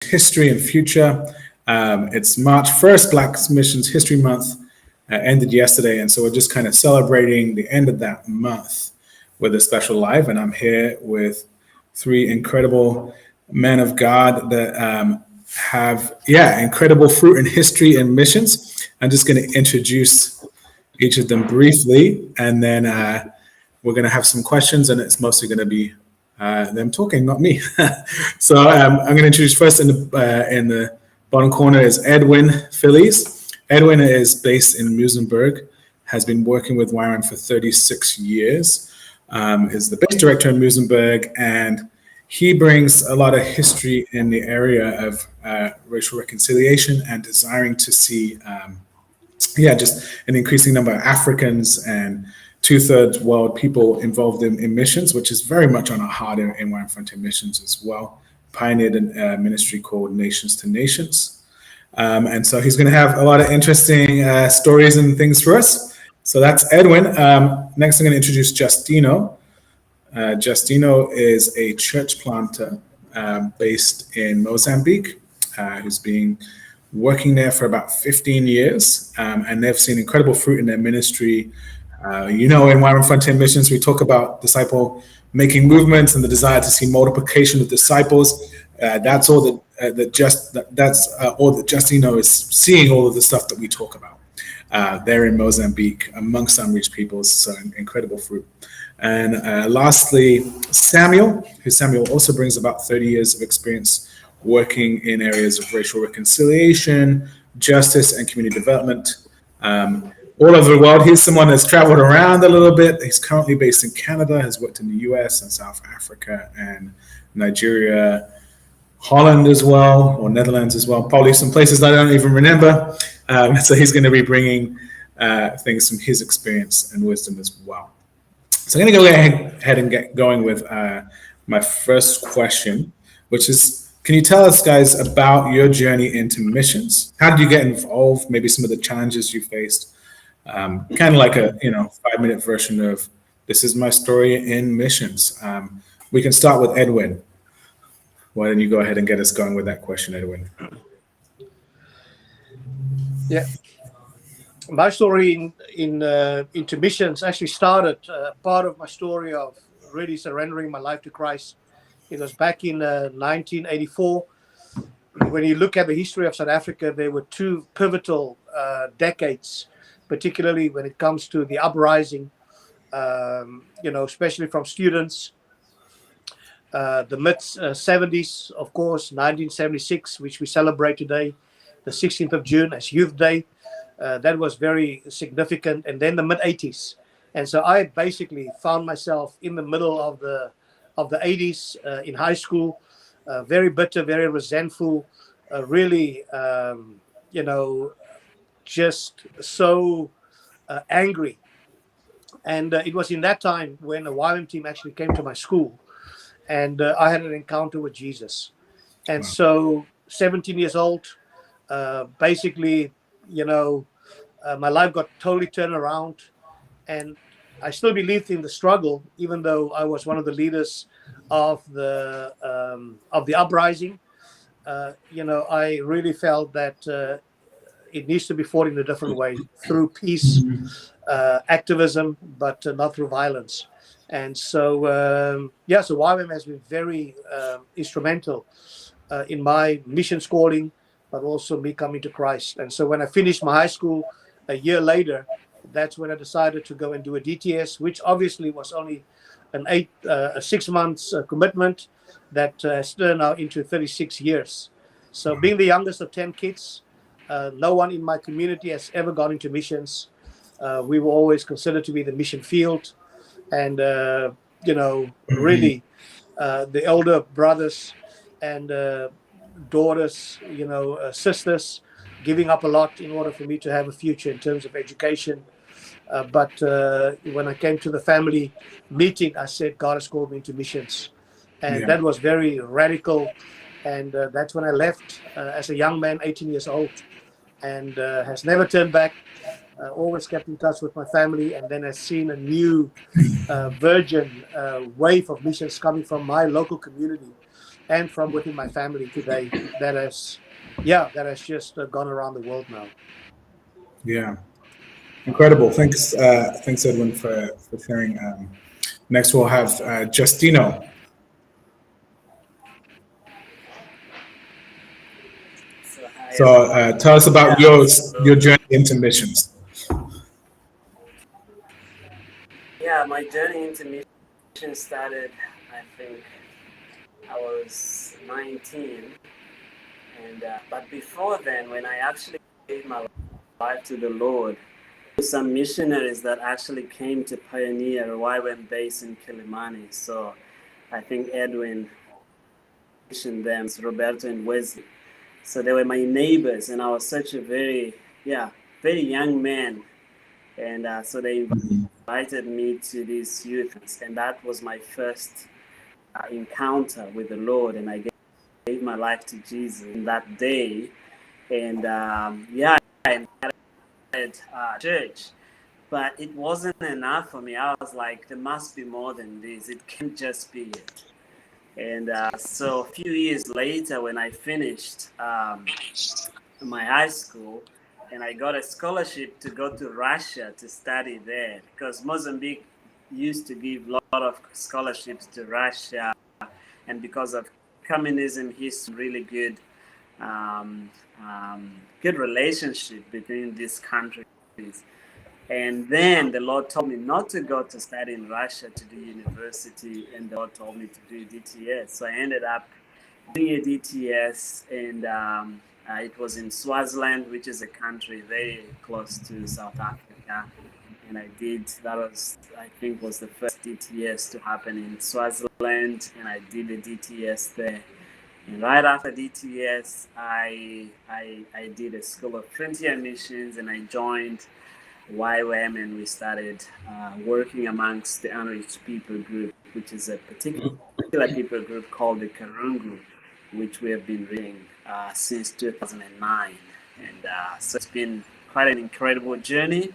history and future. It's March 1st, Black Missions History Month ended yesterday. And so we're just kind of celebrating the end of that month with a special live. And I'm here with three incredible men of God that have, incredible fruit in history and missions. I'm just going to introduce each of them briefly, and then we're going to have some questions, and it's mostly going to be them talking, not me. So I'm going to introduce first in the bottom corner is Edwin Phillies. Edwin is based in Muizenberg, has been working with YWAM for 36 years, is the base director in Muizenberg, and he brings a lot of history in the area of racial reconciliation and desiring to see, just an increasing number of Africans and two-thirds world people involved in missions, which is very much on our heart in YWAM Frontier Missions as well. Pioneered a ministry called Nations to Nations. And so he's going to have a lot of interesting stories and things for us. So that's Edwin. Next, I'm going to introduce Justino. Justino is a church planter based in Mozambique, who's been working there for about 15 years. And they've seen incredible fruit in their ministry. In YWAM Frontier Missions, we talk about disciple making movements and the desire to see multiplication of disciples. That's all that Justino is seeing, all of the stuff that we talk about there in Mozambique amongst unreached peoples. So incredible fruit. And lastly, Samuel also brings about 30 years of experience working in areas of racial reconciliation, justice, and community development. All over the world. He's someone that's traveled around a little bit. He's currently based in Canada, has worked in the US and South Africa and Nigeria, Holland as well, or Netherlands as well, probably some places that I don't even remember. So he's going to be bringing things from his experience and wisdom as well. So I'm going to go ahead and get going with my first question, which is, can you tell us, guys, about your journey into missions? How did you get involved? Maybe some of the challenges you faced? Kind of like a 5-minute version of this is my story in missions. We can start with Edwin. Why don't you go ahead and get us going with that question, Edwin? Yeah, my story into missions actually started part of my story of really surrendering my life to Christ. It was back in 1984. When you look at the history of South Africa, there were two pivotal decades, particularly when it comes to the uprising, especially from students. The mid-70s, of course, 1976, which we celebrate today, the 16th of June as Youth Day. That was very significant. And then the mid-80s. And so I basically found myself in the middle of the 80s in high school, very bitter, very resentful, really, just so angry. And it was in that time when a YWAM team actually came to my school, and I had an encounter with Jesus. And so 17 years old, basically, my life got totally turned around, and I still believed in the struggle, even though I was one of the leaders of the uprising. I really felt that it needs to be fought in a different way, through peace, activism, but not through violence. And so, so YWAM has been very instrumental in my mission calling, but also me coming to Christ. And so when I finished my high school a year later, that's when I decided to go and do a DTS, which obviously was only a 6 months commitment that has turned out into 36 years. So being the youngest of 10 kids, no one in my community has ever gone into missions. We were always considered to be the mission field. And, really, the elder brothers and daughters, sisters, giving up a lot in order for me to have a future in terms of education. But when I came to the family meeting, I said, God has called me into missions. And that was very radical. And that's when I left as a young man, 18 years old, and has never turned back. Always kept in touch with my family, and then has seen a new virgin wave of missions coming from my local community. and from within my family today that has, yeah, that has just gone around the world now. Yeah, incredible. Thanks, Edwin, for sharing. Next, we'll have Justino. So hi So, everyone. tell us about Yeah, your so journey into missions. yeah, my journey into mission started. I think I was 19, and but before then, when I actually gave my life to the Lord, some missionaries that actually came to pioneer YWAM base in Kilimani. So I think Edwin mentioned them, Roberto and Wesley. So they were my neighbors, and I was such a very young man, and so they invited me to these youth, and that was my first encounter with the Lord, and I gave my life to Jesus in that day, and I invited church, but it wasn't enough for me. I was like, there must be more than this. It can't just be it. And so a few years later, when I finished my high school, and I got a scholarship to go to Russia to study there because Mozambique used to give a lot of scholarships to Russia, and because of communism, he's really um, good relationship between these countries. And then the Lord told me not to go to study in Russia to do university, and the Lord told me to do DTS. So I ended up doing a DTS, and it was in Swaziland, which is a country very close to South Africa. And that was, I think, was the first DTS to happen in Swaziland, and I did a DTS there. And right after DTS, I did a School of Frontier Missions, and I joined YWAM, and we started working amongst the unreached people group, which is a particular people group called the Karun group, which we have been reading since 2009. And so it's been quite an incredible journey,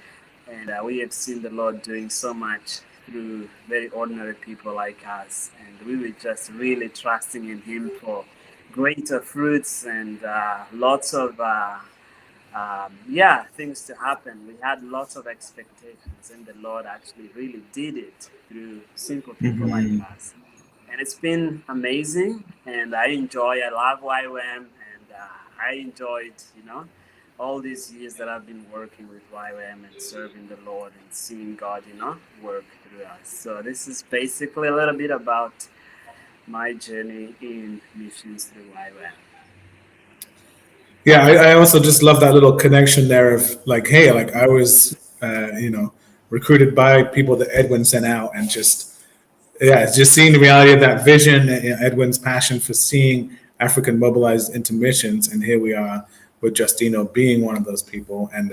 and we have seen the Lord doing so much through very ordinary people like us, and we were just really trusting in Him for greater fruits and lots of things to happen. We had lots of expectations, and the Lord actually really did it through simple people like us. And it's been amazing, and I love YWAM, and I enjoyed, all these years that I've been working with YWAM and serving the Lord and seeing God, work through us. So this is basically a little bit about my journey in missions through YWAM. Yeah, I also just love that little connection there of like, hey, like I was, recruited by people that Edwin sent out, and it's just seeing the reality of that vision, Edwin's passion for seeing African mobilized into missions, and here we are with Justino being one of those people, and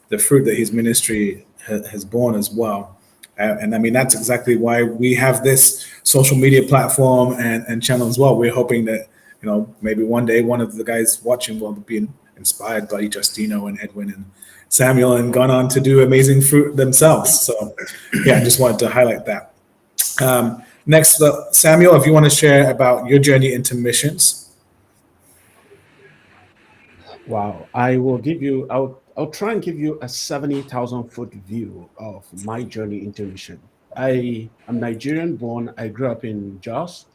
the fruit that his ministry has borne as well. And I mean, that's exactly why we have this social media platform and channel as well. We're hoping that, maybe one day one of the guys watching will be inspired by Justino and Edwin and Samuel and gone on to do amazing fruit themselves. So, yeah, I just wanted to highlight that. Next, Samuel, if you want to share about your journey into missions. Wow, I'll try and give you a 70,000-foot view of my journey into mission. I am Nigerian born. I grew up in Jos.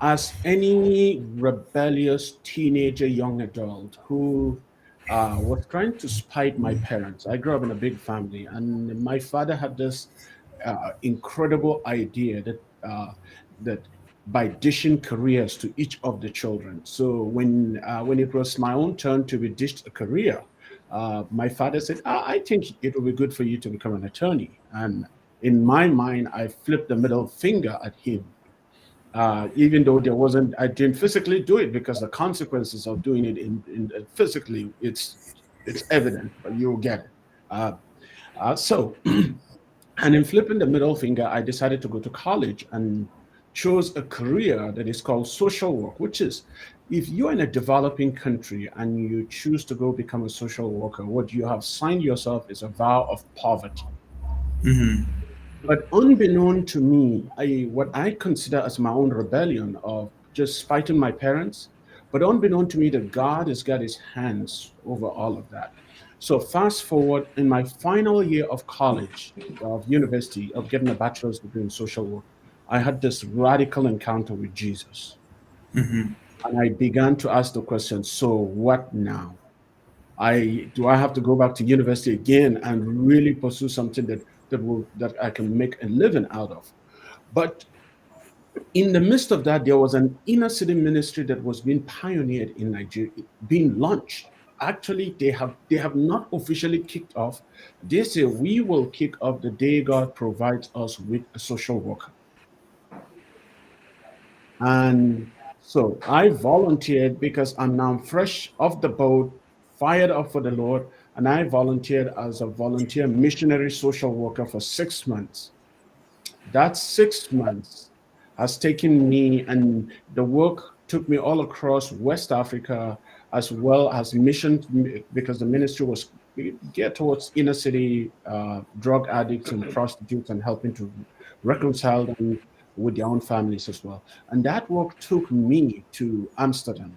As any rebellious teenager, young adult who was trying to spite my parents, I grew up in a big family, and my father had this incredible idea that by dishing careers to each of the children. So when it was my own turn to be dished a career, my father said, I think it will be good for you to become an attorney. And in my mind, I flipped the middle finger at him. Even though I didn't physically do it, because the consequences of doing it in physically, it's evident, but you'll get it. So and in flipping the middle finger, I decided to go to college and chose a career that is called social work, which is, if you're in a developing country and you choose to go become a social worker, what you have signed yourself is a vow of poverty. But unbeknown to me, what I consider as my own rebellion of just fighting my parents. But unbeknown to me, that God has got his hands over all of that. So fast forward in my final year of college, of university, of getting a bachelor's degree in social work, I had this radical encounter with Jesus. And I began to ask the question, so what now? I have to go back to university again and really pursue something that I can make a living out of. But in the midst of that, there was an inner city ministry that was being pioneered in Nigeria, being launched. Actually, they have not officially kicked off. They say we will kick off the day God provides us with a social worker. And so I volunteered because I'm now fresh off the boat, fired up for the Lord, and I volunteered as a volunteer missionary social worker for 6 months. That 6 months has taken me, and the work took me all across West Africa, as well as missions, because the ministry was geared towards inner city drug addicts and prostitutes and helping to reconcile them with their own families as well. And that work took me to Amsterdam,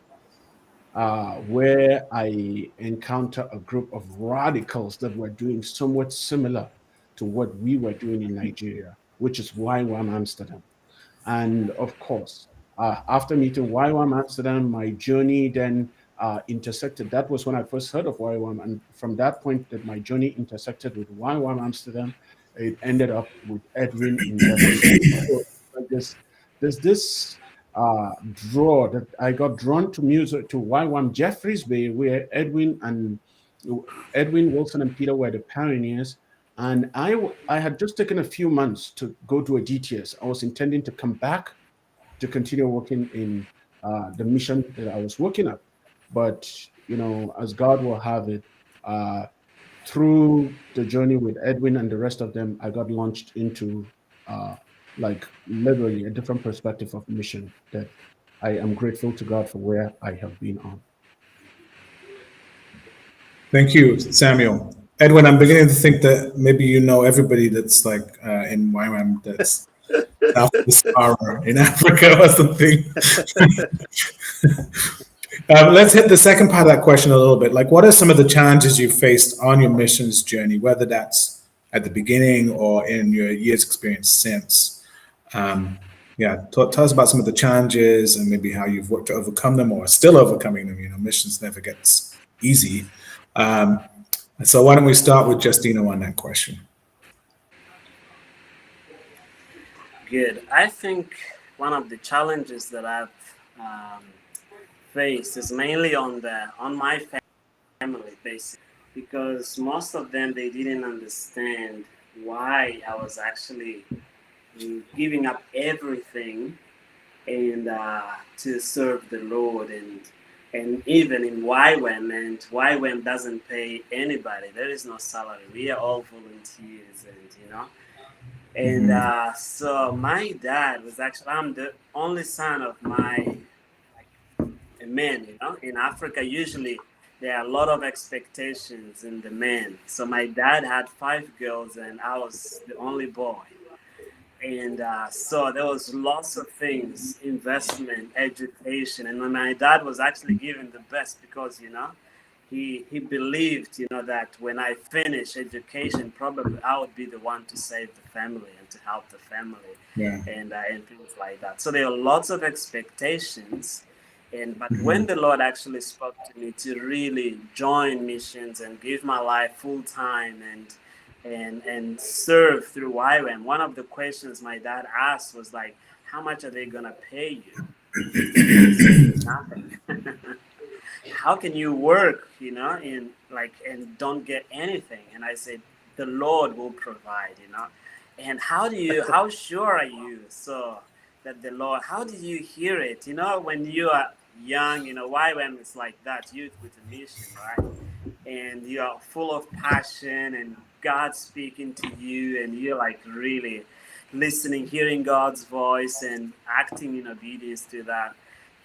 where I encountered a group of radicals that were doing somewhat similar to what we were doing in Nigeria, which is YWAM Amsterdam. And of course, after meeting YWAM Amsterdam, my journey then intersected. That was when I first heard of YWAM. And from that point that my journey intersected with YWAM Amsterdam, it ended up with Edwin in Jeffries. So there's this draw that I got drawn to music, to YWAM Jeffries Bay, where Edwin, Wilson, and Peter were the pioneers. And I had just taken a few months to go to a DTS. I was intending to come back to continue working in the mission that I was working at. But, as God will have it, through the journey with Edwin and the rest of them, I got launched into like literally a different perspective of mission that I am grateful to God for where I have been on. Thank you, Samuel. Edwin, I'm beginning to think that maybe you know everybody that's like in YWAM that's south of the Sahara in Africa or something. Let's hit the second part of that question a little bit. Like, what are some of the challenges you faced on your missions journey, whether that's at the beginning or in your years' experience since? Tell us about some of the challenges and maybe how you've worked to overcome them or still overcoming them. Missions never gets easy. So why don't we start with Justino on that question? Good. I think one of the challenges that I've faced is mainly on my family, basically, because most of them, they didn't understand why I was actually giving up everything and to serve the Lord, and even in YWAM, and YWAM doesn't pay anybody. There is no salary. We are all volunteers, and so my dad was actually, I'm the only son of my men. In Africa, usually there are a lot of expectations in the men. So my dad had 5 girls, and I was the only boy. And so there was lots of things, investment, education. And when my dad was actually giving the best, because, he believed, that when I finish education, probably I would be the one to save the family and to help the family, and things like that. So there are lots of expectations. But when the Lord actually spoke to me to really join missions and give my life full time and serve through YWAM, one of the questions my dad asked was like, how much are they gonna pay you? Nothing. How can you work, and don't get anything? And I said, the Lord will provide, And how sure are you so that the Lord, how did you hear it? When you are young, YWAM is like that, youth with a mission, right? And you are full of passion and God speaking to you, and you're like really listening, hearing God's voice and acting in obedience to that.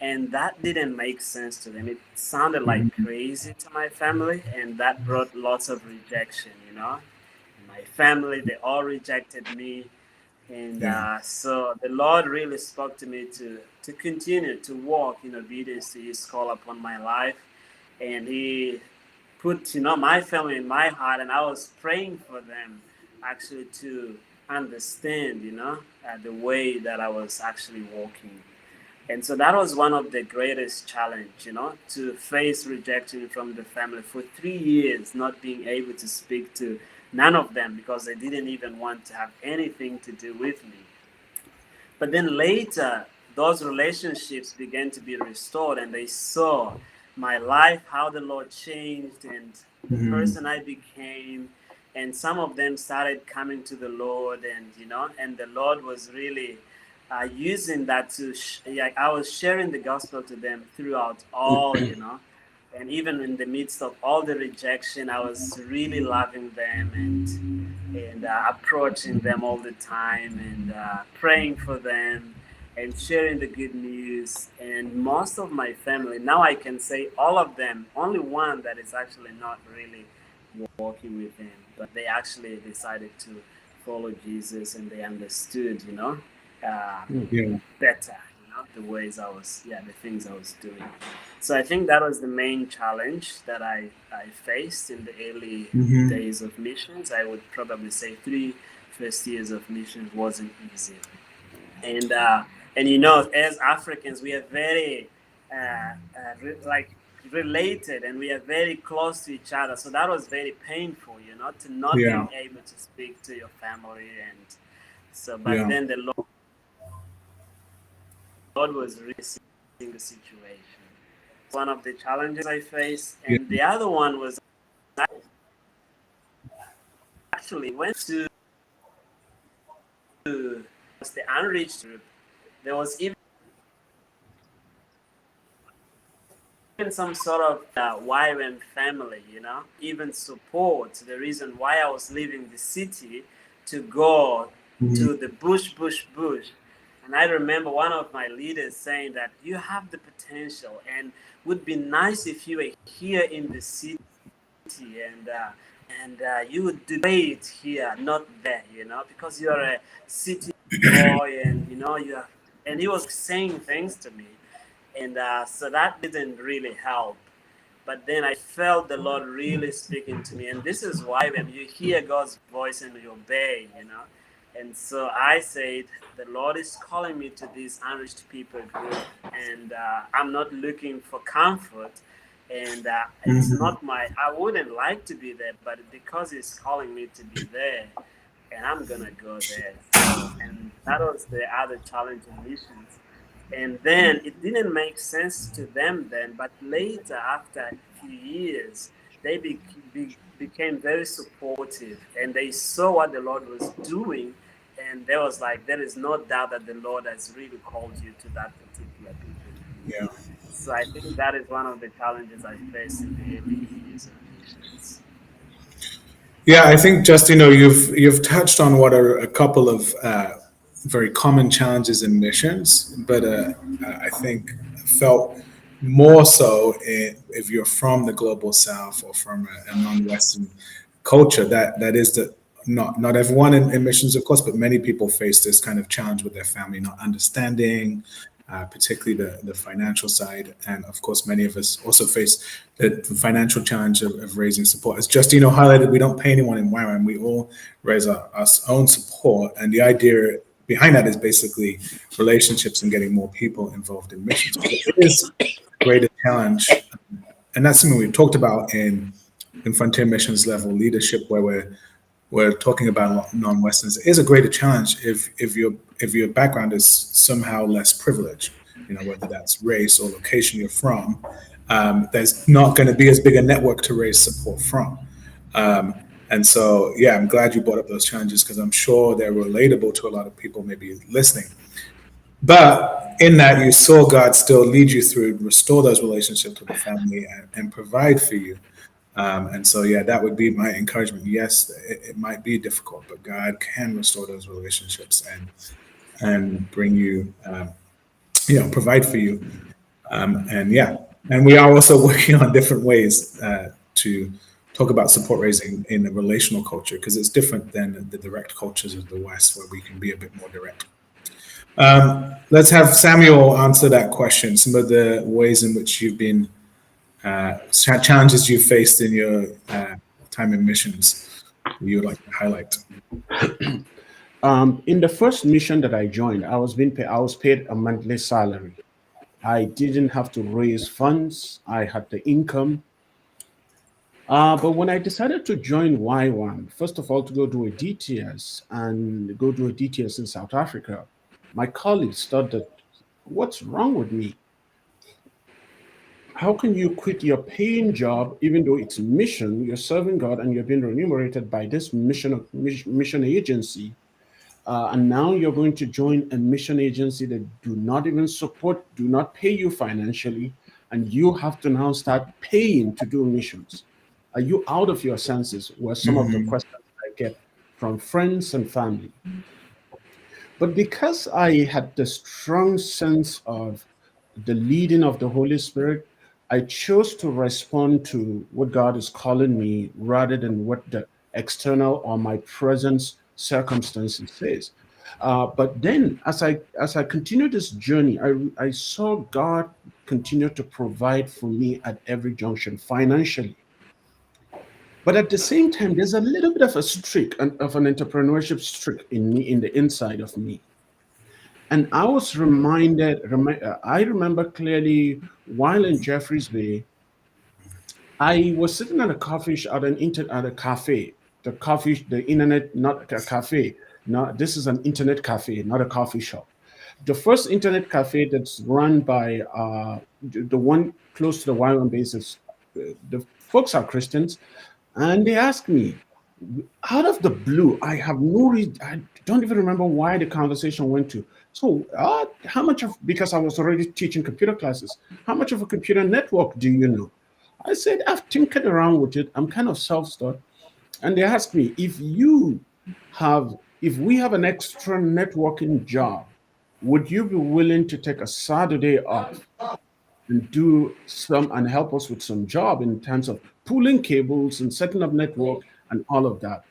And that didn't make sense to them. It sounded like crazy to my family, and that brought lots of rejection, My family, they all rejected me. And Yeah. so the Lord really spoke to me to continue to walk in obedience to His call upon my life. And He put, my family in my heart, and I was praying for them actually to understand, the way that I was actually walking. And so that was one of the greatest challenge, to face rejection from the family for 3 years, not being able to speak to none of them because they didn't even want to have anything to do with me. But then later, those relationships began to be restored, and they saw my life, how the Lord changed, and the Mhm. person I became. And some of them started coming to the Lord, and the Lord was really using that to, like, I was sharing the gospel to them throughout all. And even in the midst of all the rejection, I was really loving them and approaching them all the time and praying for them and sharing the good news. And most of my family, now I can say all of them, only one that is actually not really walking with him, but they actually decided to follow Jesus and they understood, uh, Mm. Yeah. better, the ways I was, the things I was doing. So I think that was the main challenge that I faced in the early Mhm. days of missions. I would probably say three first years of missions wasn't easy. And as Africans, we are very like related and we are very close to each other. So that was very painful, to not Yeah. being able to speak to your family and so. But Yeah. then the Lord was really seeing the situation. One of the challenges I faced, Yeah. and the other one was actually went to the unreached group. There was even some sort of YWAM family, even support the reason why I was leaving the city to go Mhm. to the bush. And I remember one of my leaders saying that you have the potential and would be nice if you were here in the city and you would do great here, not there, because you're a city boy and you are. And he was saying things to me, and so that didn't really help. But then I felt the Lord really speaking to me, and this is why when you hear God's voice and you obey. And so I said, the Lord is calling me to this unreached people group, and I'm not looking for comfort. And it's Mhm. not I wouldn't like to be there, but because He's calling me to be there, and I'm gonna go there. So, and that was the other challenge in missions. And then it didn't make sense to them then, but later, after a few years, they became very supportive and they saw what the Lord was doing. And there was like, there is no doubt that the Lord has really called you to that particular people group. Yeah. So I think that is one of the challenges I faced in the early years of missions. Yeah, I think just you've touched on what are a couple of very common challenges in missions, but I think felt more so if you're from the global South or from a non-Western culture. That is that not everyone in missions, of course, but many people face this kind of challenge with their family not understanding, particularly the financial side. And of course, many of us also face the financial challenge of raising support. As Justino highlighted, we don't pay anyone in YWAM. We all raise our own support. And the idea behind that is basically relationships and getting more people involved in missions. But it is a greater challenge. And that's something we've talked about in Frontier Missions level leadership, where we're talking about non-Westerns, is a greater challenge if your background is somehow less privileged, whether that's race or location you're from. There's not going to be as big a network to raise support from. Um, and so, yeah, I'm glad you brought up those challenges because I'm sure they're relatable to a lot of people maybe listening. But in that, you saw God still lead you through, restore those relationships with the family, and provide for you. And so, yeah, that would be my encouragement. Yes, it might be difficult, but God can restore those relationships and bring you, provide for you. And yeah, and we are also working on different ways to talk about support raising in a relational culture, because it's different than the direct cultures of the West, where we can be a bit more direct. Let's have Samuel answer that question. Some of the ways in which you've been challenges you faced in your time in missions, you would like to highlight. In the first mission that I joined, I was paid a monthly salary. I didn't have to raise funds. I had the income. But when I decided to join Y1, first of all, to go do a DTS and go do a DTS in South Africa, my colleagues thought that, what's wrong with me? How can you quit your paying job, even though it's mission, you're serving God and you're being remunerated by this mission agency, and now you're going to join a mission agency that do not even support, do not pay you financially, and you have to now start paying to do missions. Are you out of your senses? Were some of the questions I get from friends and family. But because I had the strong sense of the leading of the Holy Spirit, I chose to respond to what God is calling me rather than what the external or my present circumstances says. But then, as I continued this journey, I saw God continue to provide for me at every junction financially. But at the same time, there's a little bit of a streak of an entrepreneurship streak in me, in the inside of me. And I was I remember clearly while in Jeffreys Bay, I was sitting at a at a cafe. The internet, not a cafe. No, this is an internet cafe, not a coffee shop. The first internet cafe that's run by the one close to the Y1 basis. The folks are Christians, and they asked me, out of the blue, I have no reason, I don't even remember why the conversation went to. So, how much of, because I was already teaching computer classes, how much of a computer network do you know? I said, I've tinkered around with it. I'm kind of self-taught. And they asked me, if we have an extra networking job, would you be willing to take a Saturday off and do some and help us with some job in terms of pulling cables and setting up network and all of that?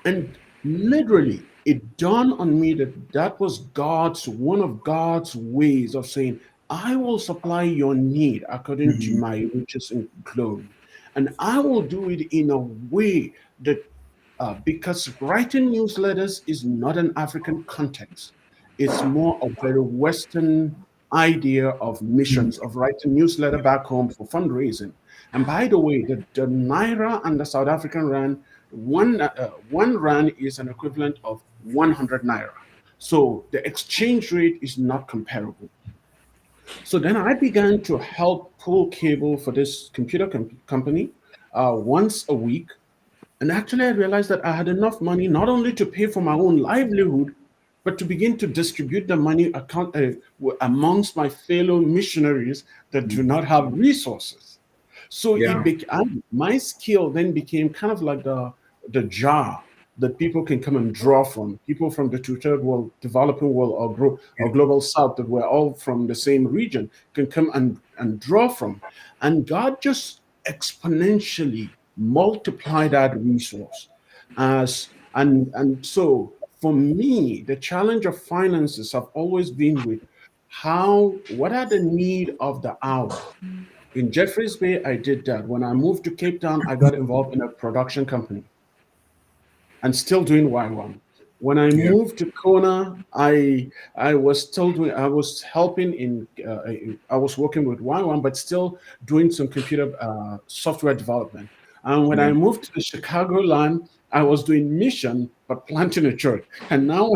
And literally, it dawned on me that that was one of God's ways of saying, I will supply your need according to my riches and glory. And I will do it in a way that, because writing newsletters is not an African context, it's more a very Western idea of missions, of writing newsletter back home for fundraising. And by the way, the Naira and the South African Rand, one Rand is an equivalent of 100 Naira. So the exchange rate is not comparable. So then I began to help pull cable for this computer company once a week. And actually, I realized that I had enough money not only to pay for my own livelihood, but to begin to distribute the money amongst my fellow missionaries that do not have resources. So my skill then became kind of like the jar that people can come and draw from. People from the two-third world, developing world, or global south, that we're all from the same region, can come and draw from. And God just exponentially multiply that resource. And so for me, the challenge of finances have always been with what are the need of the hour? In Jeffreys Bay, I did that. When I moved to Cape Town, I got involved in a production company and still doing Y1. When I moved to Kona, I was helping I was working with Y1, but still doing some computer software development. And when I moved to the Chicago land, I was doing mission, but planting a church. And now,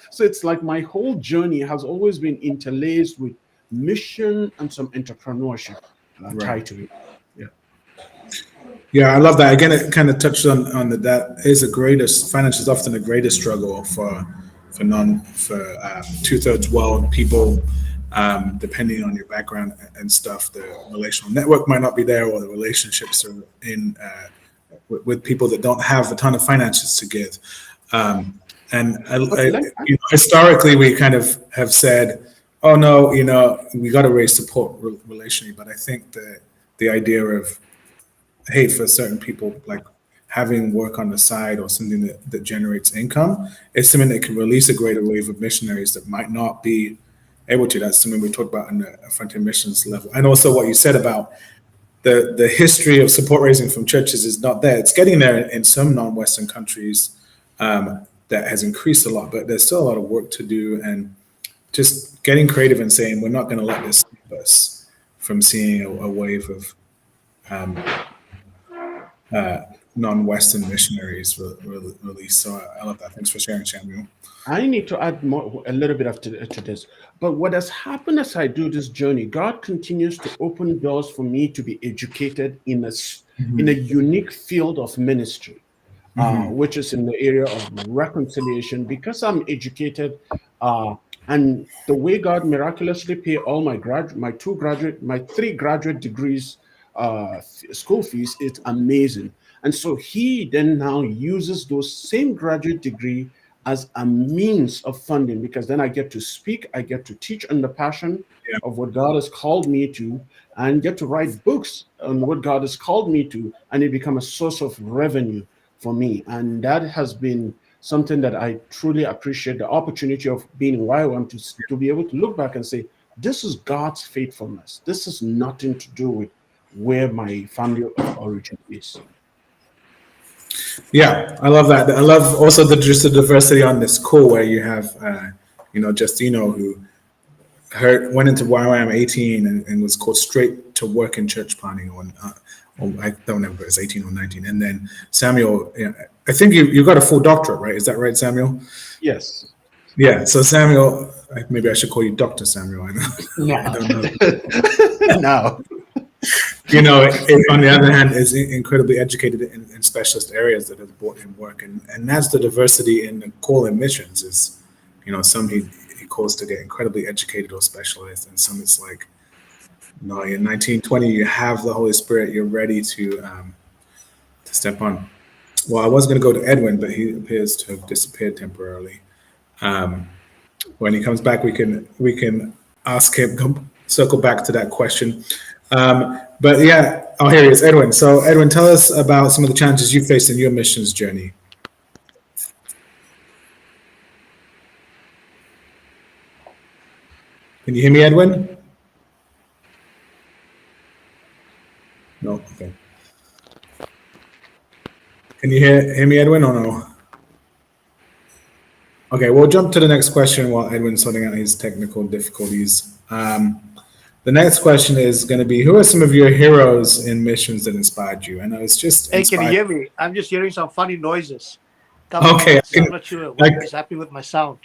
so it's like my whole journey has always been interlaced with mission and some entrepreneurship tied to it. Yeah, I love that. Again, it kind of touched on that is the greatest, finance is often the greatest struggle for two-thirds world people, depending on your background and stuff. The relational network might not be there, or the relationships are in with people that don't have a ton of finances to give. Historically, we kind of have said, oh no, we got to raise support relationally. But I think the idea of hey, for certain people, like having work on the side or something that generates income is something that can release a greater wave of missionaries that might not be able to. That's something we talked about on the frontier missions level. And also what you said about the history of support raising from churches is not there. It's getting there in some non-Western countries. That has increased a lot, but there's still a lot of work to do, and just getting creative and saying we're not going to let this stop us from seeing a wave of non-Western missionaries released. So I love that. Thanks for sharing, Samuel. I need to add a little bit to this. But what has happened as I do this journey, God continues to open doors for me to be educated in a unique field of ministry, which is in the area of reconciliation. Because I'm educated, and the way God miraculously paid all my three graduate degrees school fees, it's amazing. And so He then now uses those same graduate degree as a means of funding, because then I get to speak, I get to teach on the passion of what God has called me to, and get to write books on what God has called me to, and it become a source of revenue for me. And that has been something that I truly appreciate, the opportunity of being in YWAM to be able to look back and say, this is God's faithfulness. This has nothing to do with where my family of origin is. Yeah, I love that. I love also just the diversity on this call where you have, Justino, who went into YWAM 18 and was called straight to work in church planning I don't remember if it was 18 or 19. And then Samuel, I think you got a full doctorate, right? Is that right, Samuel? Yes. Yeah. So Samuel, maybe I should call you Dr. Samuel. I don't know. No. On the other hand, is incredibly educated in specialist areas that have brought him work, and that's the diversity in the call in missions. Is some he calls to get incredibly educated or specialized, and some it's like, no, in 1920 you have the Holy Spirit, you're ready to step on. Well, I was going to go to Edwin, but he appears to have disappeared temporarily. When he comes back, we can ask him, circle back to that question. But yeah, here he is, Edwin. So Edwin, tell us about some of the challenges you faced in your missions journey. Can you hear me, Edwin? No, okay. Can you hear me, Edwin, or no? Okay, we'll jump to the next question while Edwin's sorting out his technical difficulties. The next question is going to be, who are some of your heroes in missions that inspired you? And I was just Hey, can you hear me? I'm just hearing some funny noises. Okay. I'm not sure what is happening with my sound.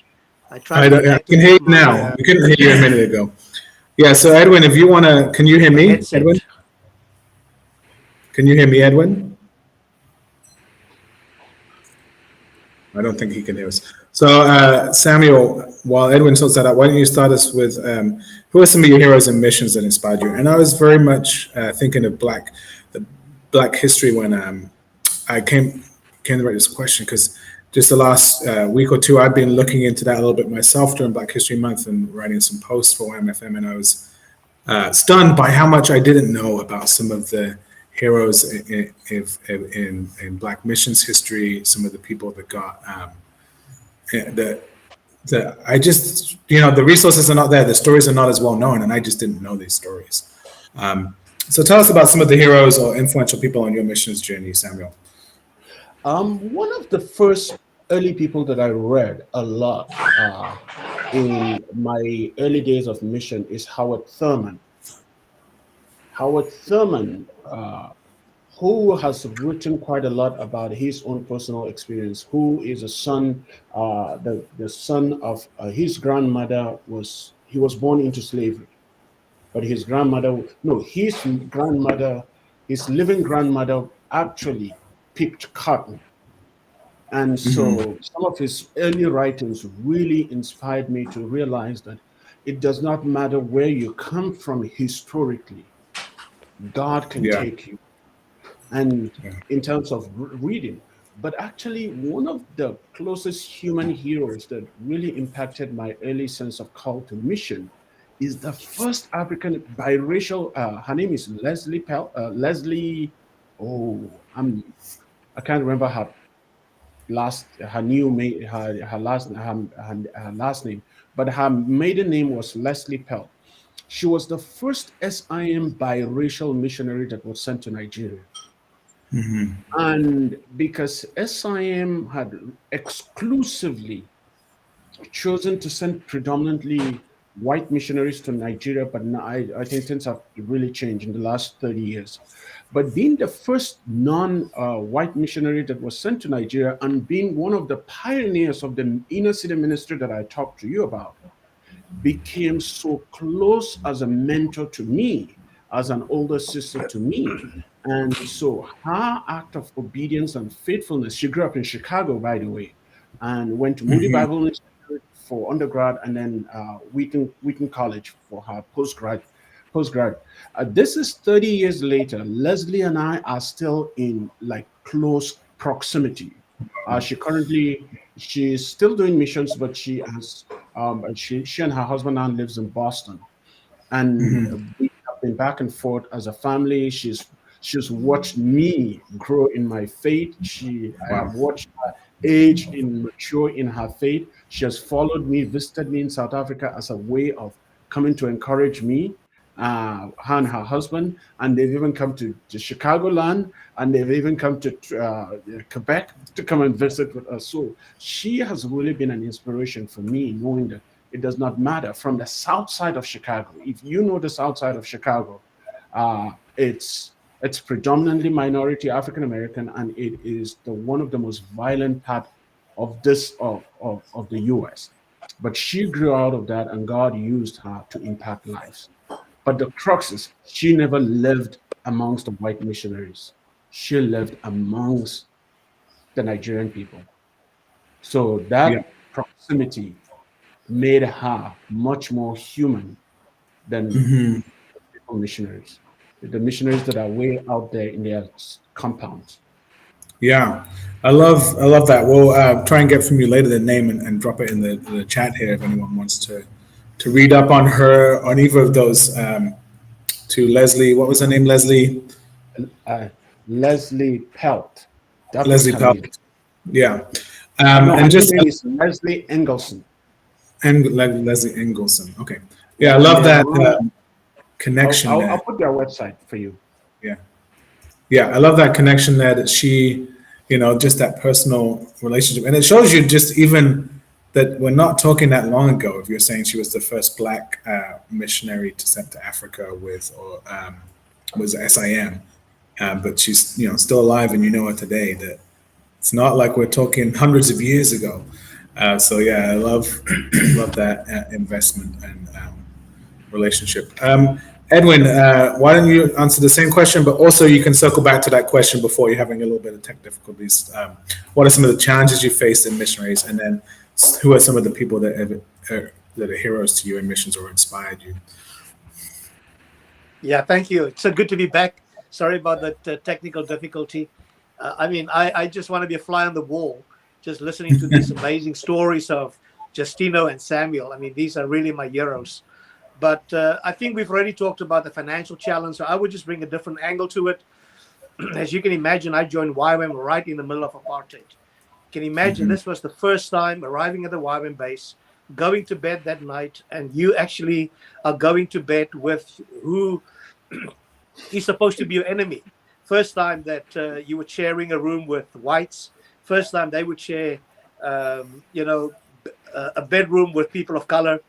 I can hear you now. We couldn't hear you a minute ago. Yeah, so Edwin, if you want to, can you hear me, Edwin? Can you hear me, Edwin? I don't think he can hear us. So Samuel, while Edwin sorts that out, why don't you start us with who are some of your heroes and missions that inspired you? And I was very much thinking of the Black history when I came to write this question, because just the last week or two, I've been looking into that a little bit myself during Black History Month and writing some posts for YMFM, and I was stunned by how much I didn't know about some of the heroes in Black missions history, some of the people that got I just, the resources are not there, the stories are not as well known, and I just didn't know these stories. So tell us about some of the heroes or influential people on your missions journey, Samuel. One of the first early people that I read a lot in my early days of mission is Howard Thurman. Howard Thurman, who has written quite a lot about his own personal experience, who is a son, the son of his grandmother he was born into slavery, but his living grandmother actually picked cotton. And so some of his early writings really inspired me to realize that it does not matter where you come from historically, God can take you. And in terms of reading, but actually one of the closest human heroes that really impacted my early sense of call to mission is the first African biracial, her name is Leslie I can't remember her last name, but her maiden name was Leslie Pell. She was the first SIM biracial missionary that was sent to Nigeria. And because SIM had exclusively chosen to send predominantly white missionaries to Nigeria, but now I think things have really changed in the last 30 years. But being the first non-white missionary that was sent to Nigeria and being one of the pioneers of the inner city ministry that I talked to you about, became so close as a mentor to me, as an older sister to me. And so her act of obedience and faithfulness, she grew up in Chicago, by the way, and went to Moody Bible Institute for undergrad and then Wheaton College for her postgrad. This is 30 years later. Leslie and I are still in like close proximity. She's still doing missions, but she and her husband now lives in Boston, and we have been back and forth as a family. She's watched me grow in my faith. I have Wow. watched her age in mature in her faith. She has followed me, visited me in South Africa as a way of coming to encourage me, her and her husband, and they've even come to Chicagoland, and they've even come to Quebec to come and visit with us. So she has really been an inspiration for me, knowing that it does not matter from the south side of Chicago. If you know the south side of Chicago, it's predominantly minority African American, and it is the one of the most violent part of the U.S. But she grew out of that, and God used her to impact lives. But the crux is she never lived amongst the white missionaries. She lived amongst the Nigerian people. So Yeah. that proximity made her much more human than people missionaries. The missionaries that are way out there in their compounds. Yeah, I love that. We'll try and get from you later the name and drop it in the chat here if anyone wants to read up on her on either of those. To Leslie, what was her name? Uh, Leslie Pelt. That was Leslie her name. Pelt. Yeah, No, her and new just name is Leslie Engelson. and Leslie Engelson. Okay, yeah, Yeah, I and love they're that around. connection I'll there. put their website for you. Yeah. Yeah, I love that connection there that she, just that personal relationship. And it shows you just even that we're not talking that long ago. If you're saying she was the first black missionary to sent to Africa or was SIM, but she's, still alive and you know her today, that it's not like we're talking hundreds of years ago. So yeah, I love, love that investment and relationship. Edwin, why don't you answer the same question, but also you can circle back to that question before you're having a little bit of tech difficulties. What are some of the challenges you faced in missionaries, and then who are some of the people that are heroes to you in missions or inspired you? Yeah, thank you. It's so good to be back. Sorry about that technical difficulty. I just want to be a fly on the wall, just listening to these amazing stories of Justino and Samuel. I mean, these are really my heroes. But I think we've already talked about the financial challenge, so I would just bring a different angle to it. As you can imagine, I joined YWAM right in the middle of apartheid. Can you imagine this was the first time arriving at the YWAM base, going to bed that night, and you actually are going to bed with who is supposed to be your enemy. First time that you were sharing a room with whites. First time they would share, a bedroom with people of color,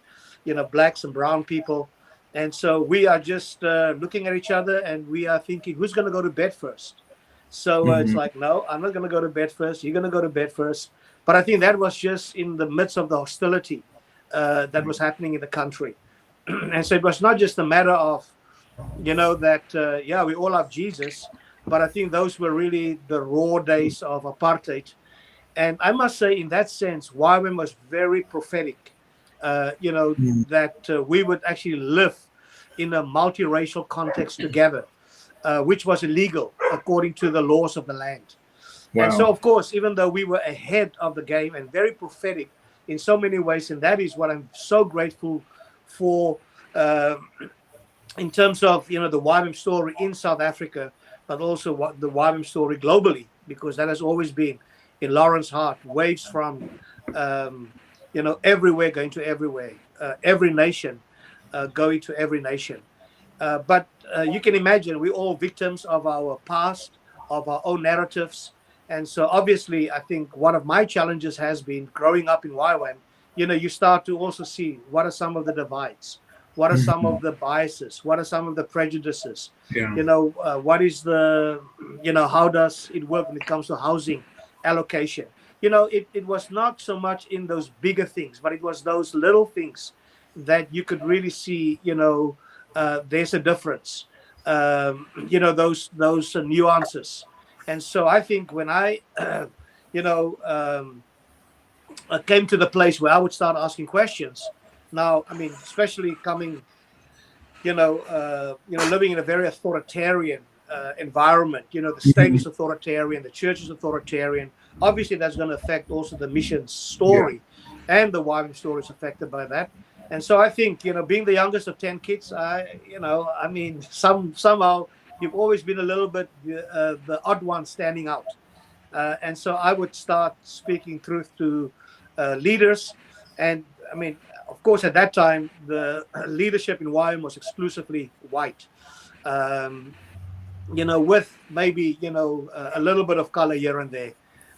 blacks and brown people. And so we are just looking at each other and we are thinking, who's going to go to bed first? So it's like, no, I'm not going to go to bed first. You're going to go to bed first. But I think that was just in the midst of the hostility that was happening in the country. And so it was not just a matter of, that, we all love Jesus. But I think those were really the raw days of apartheid. And I must say, in that sense, YWAM was very prophetic, that we would actually live in a multiracial context together, which was illegal according to the laws of the land. And so, Wow. of course, even though we were ahead of the game and very prophetic in so many ways, and that is what I'm so grateful for in terms of the YWAM story in South Africa, but also what the YWAM story globally, because that has always been in Lawrence's heart. Waves from everywhere going to everywhere, every nation going to every nation. But you can imagine we're all victims of our past, of our own narratives. And so obviously, I think one of my challenges has been growing up in YWAM. You start to also see what are some of the divides, what are some of the biases, what are some of the prejudices, Yeah. what is the, how does it work when it comes to housing allocation. It was not so much in those bigger things, but it was those little things that you could really see, there's a difference, those nuances. And so I think when I, came to the place where I would start asking questions. Now, I mean, especially coming, living in a very authoritarian environment. The state is authoritarian, the church is authoritarian. Obviously, that's going to affect also the mission story, and the YWAM story is affected by that. And so I think, being the youngest of 10 kids, I mean, somehow you've always been a little bit the odd one standing out. And so I would start speaking truth to leaders. And I mean, of course, at that time, the leadership in YWAM was exclusively white, with maybe, a little bit of color here and there.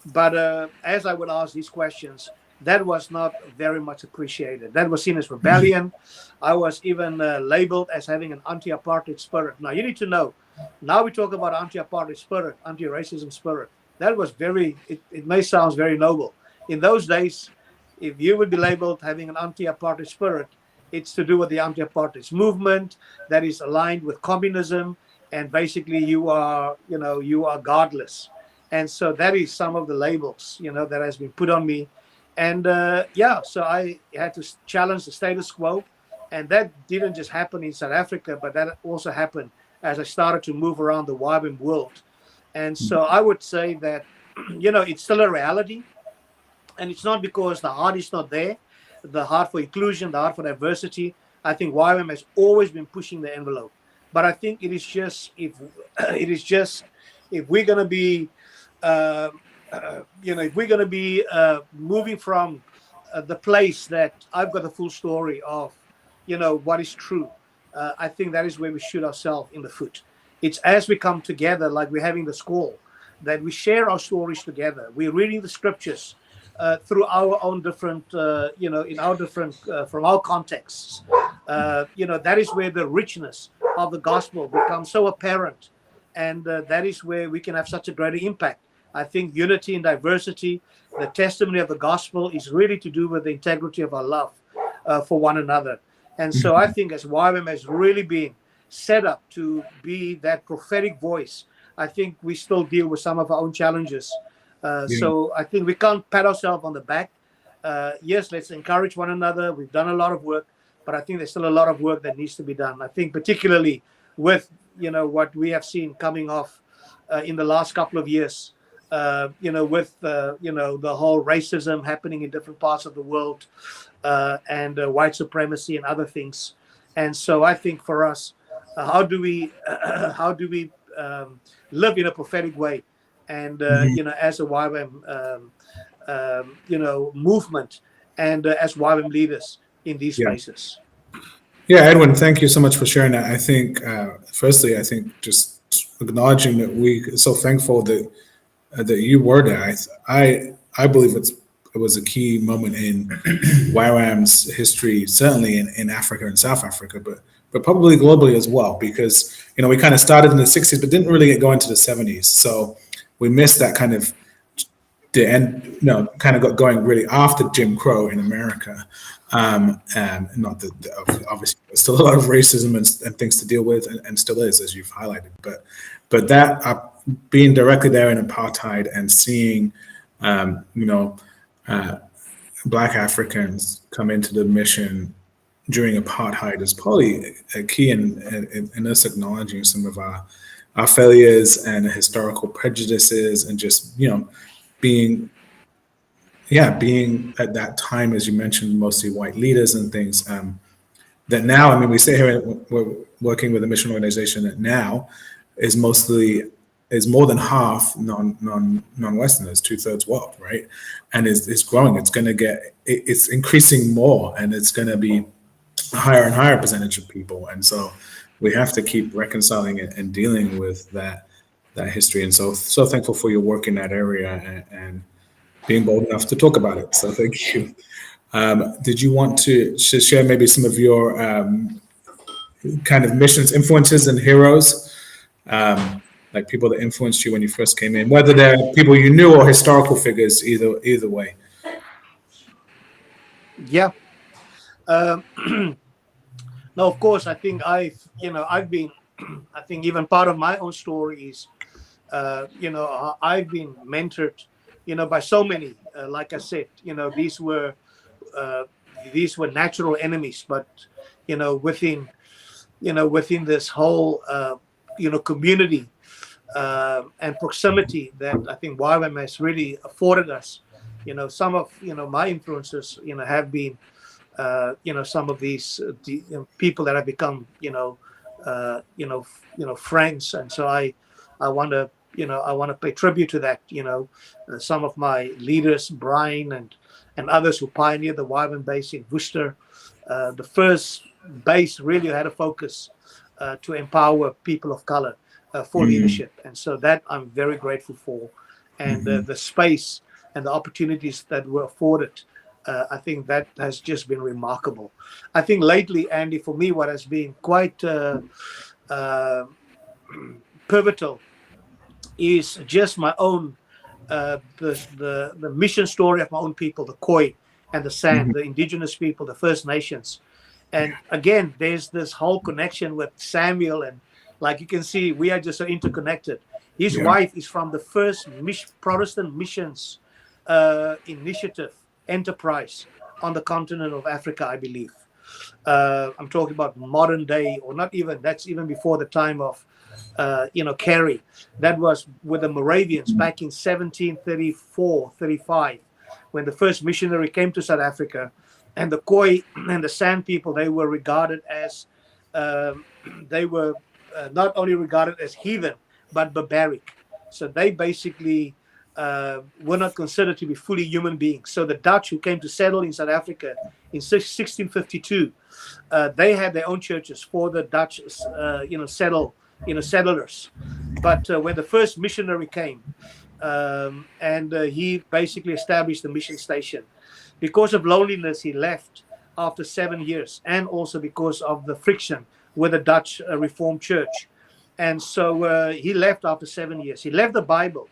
But as I would ask these questions, that was not very much appreciated. That was seen as rebellion. I was even labeled as having an anti-apartheid spirit. Now, you need to know, now we talk about anti-apartheid spirit, anti-racism spirit. That was it may sound very noble. In those days, if you would be labeled having an anti-apartheid spirit, it's to do with the anti-apartheid movement that is aligned with communism. And basically you are godless. And so that is some of the labels, that has been put on me. And so I had to challenge the status quo. And that didn't just happen in South Africa, but that also happened as I started to move around the YWAM world. And so I would say that, it's still a reality. And it's not because the heart is not there, the heart for inclusion, the heart for diversity. I think YWAM has always been pushing the envelope. But I think it is just if we're going to be, if we're going to be moving from the place that I've got the full story of, what is true. I think that is where we shoot ourselves in the foot. It's as we come together, like we're having this call, that we share our stories together. We're reading the scriptures through our own different, in our different, from our contexts. That is where the richness of the gospel becomes so apparent. And that is where we can have such a greater impact. I think unity and diversity, the testimony of the gospel is really to do with the integrity of our love for one another. And so I think as YWAM has really been set up to be that prophetic voice, I think we still deal with some of our own challenges. So I think we can't pat ourselves on the back. Yes, let's encourage one another. We've done a lot of work, but I think there's still a lot of work that needs to be done. I think particularly with, what we have seen coming off in the last couple of years, with, the whole racism happening in different parts of the world and white supremacy and other things. And so I think for us, how do we live in a prophetic way? And, as a YWAM, movement and as YWAM leaders in these spaces. Yeah, Edwin, thank you so much for sharing that. I think, firstly, I think just acknowledging that we're so thankful that you were there. I believe it was a key moment in YWAM's history, certainly in Africa and South Africa, but probably globally as well, because we kind of started in the 60s, but didn't really go into the 70s. So we missed that kind of the end, kind of got going really after Jim Crow in America. Not that obviously there's still a lot of racism and things to deal with, and still is, as you've highlighted. But that being directly there in apartheid and seeing, Black Africans come into the mission during apartheid is probably a key in us acknowledging some of our failures and historical prejudices, and just being at that time, as you mentioned, mostly white leaders and things, that now, I mean, we sit here, we're working with a mission organization that now is more than half non-Westerners, 2/3 world, right? And is growing. It's increasing more, and it's going to be a higher and higher percentage of people. And so we have to keep reconciling it and dealing with that history. And so thankful for your work in that area and being bold enough to talk about it. So thank you. Did you want to share maybe some of your kind of missions, influences, and heroes, like people that influenced you when you first came in, whether they're people you knew or historical figures, either way? Yeah. No, of course, I think I've been, I think even part of my own story is, I've been mentored, by so many, like I said, these were natural enemies, but, within this whole, community and proximity that I think YWAM has really afforded us, some of, my influences, have been, some of these people that have become, friends. And so I want to pay tribute to that. Some of my leaders, Brian and others who pioneered the YWAM base in Worcester. The first base really had a focus to empower people of color for leadership, and so that I'm very grateful for, and the space and the opportunities that were afforded. I think that has just been remarkable. I think lately, Andy, for me, what has been quite pivotal is just my own, the mission story of my own people, the Khoi and the San, the indigenous people, the First Nations. And again, there's this whole connection with Samuel, and like you can see, we are just so interconnected. His wife is from the first Protestant missions initiative enterprise on the continent of Africa, I believe. I'm talking about modern day, or not even, that's even before the time of Carey. That was with the Moravians back in 1734-35, when the first missionary came to South Africa. And the Khoi and the San people, they were regarded as not only regarded as heathen, but barbaric. So they basically were not considered to be fully human beings. So the Dutch who came to settle in South Africa in 1652, they had their own churches for the Dutch, settlers. But when the first missionary came, and he basically established the mission station, because of loneliness, he left after 7 years, and also because of the friction with the Dutch Reformed Church. And so he left after 7 years. He left the Bible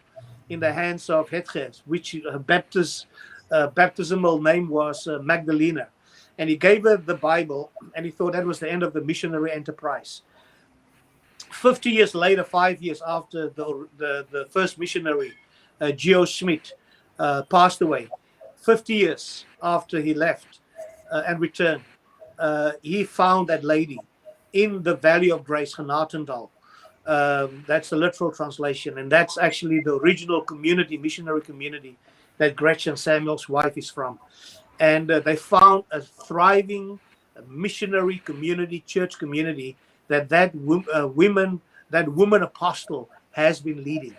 in the hands of Hetges, which her baptismal name was Magdalena. And he gave her the Bible, and he thought that was the end of the missionary enterprise. 50 years later, 5 years after the first missionary, Geo Schmidt, passed away, 50 years after he left and returned, he found that lady in the Valley of Grace, Genatendal. That's the literal translation, and that's actually the original community, missionary community, that Gretchen, Samuel's wife, is from. And they found a thriving missionary community, church community, that woman apostle has been leading.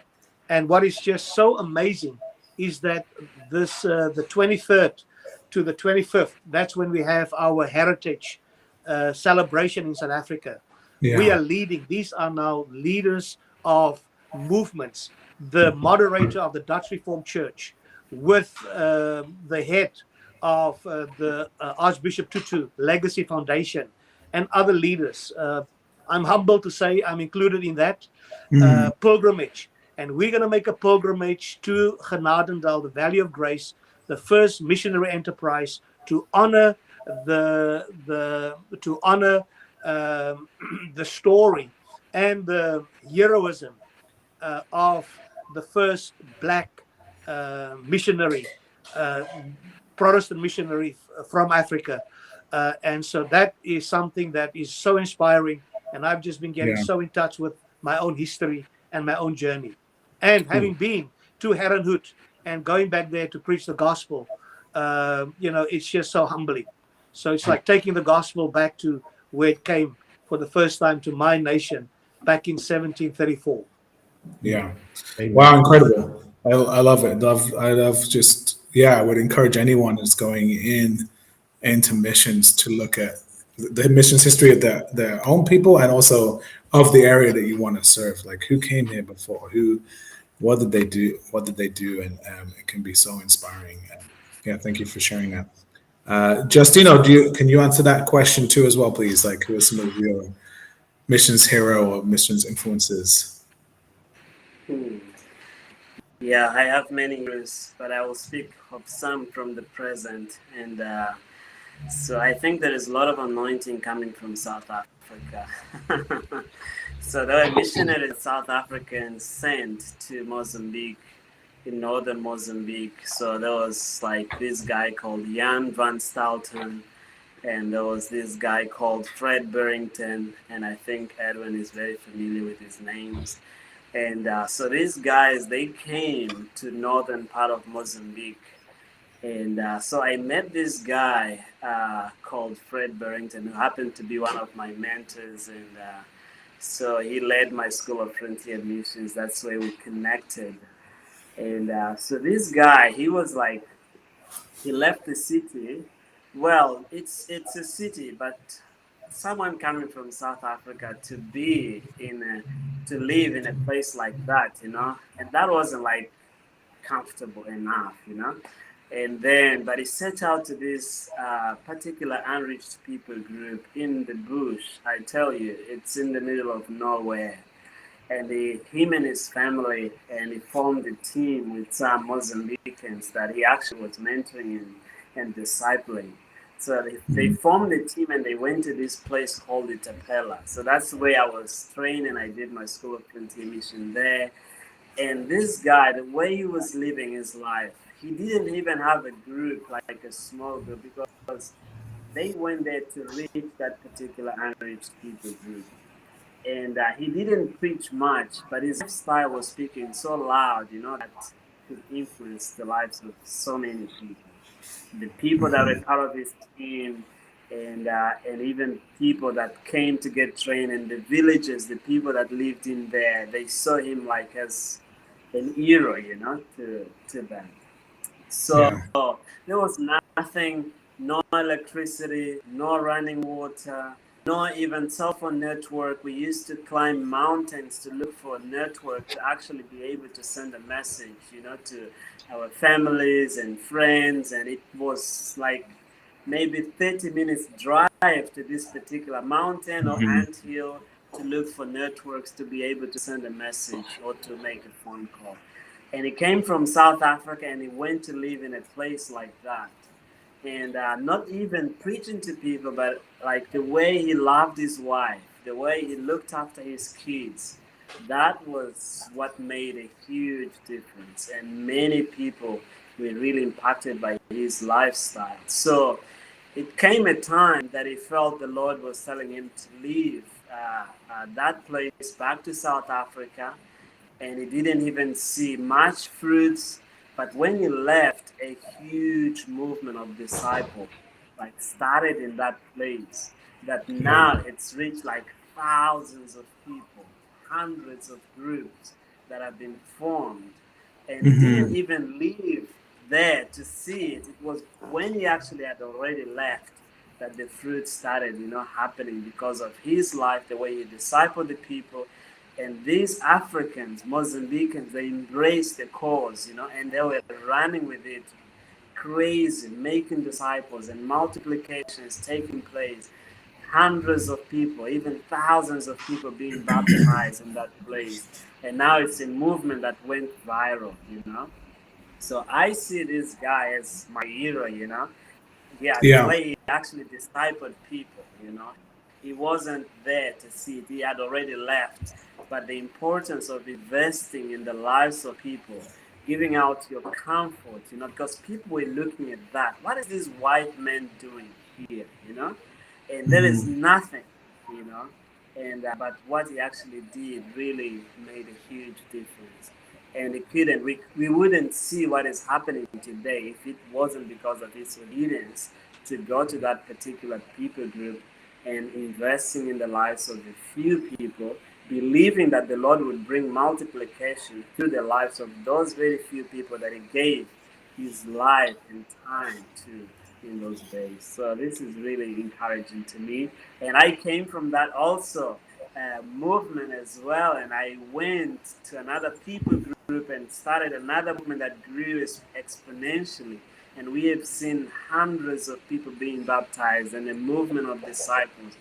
And what is just so amazing is that this the 23rd to the 25th, that's when we have our heritage celebration in South Africa. We are leading. These are now leaders of movements. The moderator of the Dutch Reformed Church, with the head of the Archbishop Tutu Legacy Foundation, and other leaders. I'm humbled to say I'm included in that pilgrimage. And we're going to make a pilgrimage to Genadendal, the Valley of Grace, the first missionary enterprise, to honor the story and the heroism of the first black missionary, Protestant missionary from Africa. And so that is something that is so inspiring. And I've just been getting so in touch with my own history and my own journey. And having been to Herrenhout and going back there to preach the gospel, it's just so humbling. So it's like taking the gospel back to where it came for the first time to my nation back in 1734. Yeah. Wow, Amen. incredible. I love it. I love just, yeah, I would encourage anyone that's going into missions to look at the missions history of their own people and also of the area that you want to serve. Like who came here before? What did they do? What did they do? And it can be so inspiring. Yeah, thank you for sharing that. Justino, can you answer that question too as well, please? Like who are some of your missions hero or missions influences? Hmm. Yeah, I have many heroes, but I will speak of some from the present. And so I think there is a lot of anointing coming from South Africa. So there were missionaries in South Africa and sent to Mozambique, in northern Mozambique. So there was like this guy called Jan van Stalten, and there was this guy called Fred Burrington, and I think Edwin is very familiar with his names. And so these guys, they came to northern part of Mozambique. And so I met this guy called Fred Burrington, who happened to be one of my mentors. And so he led my School of Frontier Missions. That's where we connected. And so this guy, he was like, he left the city. Well, it's a city, but someone coming from South Africa to be in to live in a place like that, and that wasn't like comfortable enough, And then, but he set out to this particular unreached people group in the bush. I tell you, it's in the middle of nowhere. And him and his family, and he formed a team with some Mozambicans that he actually was mentoring and discipling. So they formed a team and they went to this place called Itapela. So that's where I was trained and I did my School of Frontier Mission there. And this guy, the way he was living his life, he didn't even have a group, like a small group, because they went there to reach that particular unreached people group. And he didn't preach much, but his lifestyle was speaking so loud, that could influence the lives of so many people. The people that were part of his team, and even people that came to get trained in the villages, the people that lived in there, they saw him like as an hero, to them. So Yeah. there was nothing, no electricity, no running water, no even cell phone network. We used to climb mountains to look for a network to actually be able to send a message, to our families and friends. And it was like maybe 30 minutes drive to this particular mountain or anthill to look for networks to be able to send a message or to make a phone call. And he came from South Africa and he went to live in a place like that. And not even preaching to people, but like the way he loved his wife, the way he looked after his kids, that was what made a huge difference. And many people were really impacted by his lifestyle. So it came a time that he felt the Lord was telling him to leave that place back to South Africa, and he didn't even see much fruits. But when he left, a huge movement of disciples like started in that place. That now it's reached like thousands of people, hundreds of groups that have been formed, and he didn't even leave there to see it. It was when he actually had already left that the fruit started, happening because of his life, the way he discipled the people. And these Africans, Mozambicans, they embraced the cause, and they were running with it, crazy, making disciples and multiplications taking place. Hundreds of people, even thousands of people being baptized in that place. And now it's a movement that went viral. So I see this guy as my hero, Yeah, the Yeah. way he actually discipled people. He wasn't there to see it. He had already left. But the importance of investing in the lives of people, giving out your comfort, because people were looking at that. What is this white man doing here? And there is nothing, you know. And but what he actually did really made a huge difference. And it couldn't. We wouldn't see what is happening today if it wasn't because of his obedience to go to that particular people group and investing in the lives of a few people, believing that the Lord would bring multiplication through the lives of those very few people that He gave His life and time to in those days. So this is really encouraging to me. And I came from that also movement as well. And I went to another people group and started another movement that grew exponentially. And we have seen hundreds of people being baptized and a movement of disciples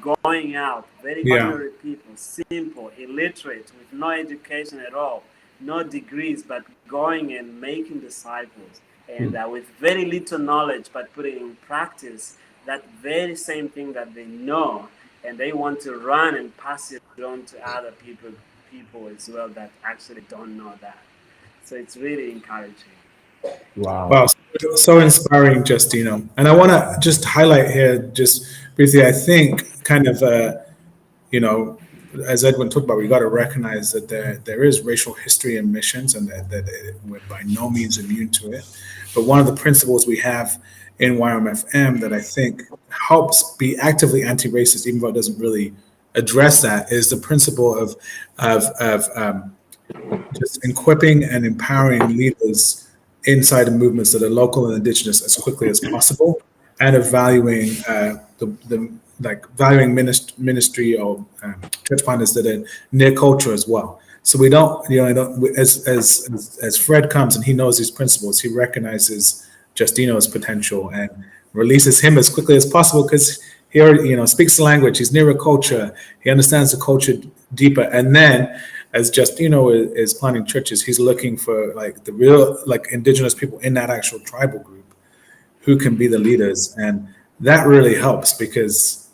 going out, very ordinary people, simple, illiterate, with no education at all, no degrees, but going and making disciples. And with very little knowledge, but putting in practice that very same thing that they know, and they want to run and pass it on to other people as well that actually don't know that. So it's really encouraging. Wow, so inspiring, Justino. And I want to just highlight here, just briefly, I think kind of, as Edwin talked about, we got to recognize that there is racial history in missions and that we're by no means immune to it. But one of the principles we have in YMFM that I think helps be actively anti-racist, even though it doesn't really address that, is the principle of just equipping and empowering leaders inside the movements that are local and indigenous as quickly as possible, and of valuing valuing ministry or church partners that are near culture as well. So we don't, as Fred comes and he knows these principles, he recognizes Justino's potential and releases him as quickly as possible because he already, speaks the language. He's near a culture. He understands the culture deeper. And then, as Justino is planning churches, he's looking for the real indigenous people in that actual tribal group who can be the leaders, and that really helps because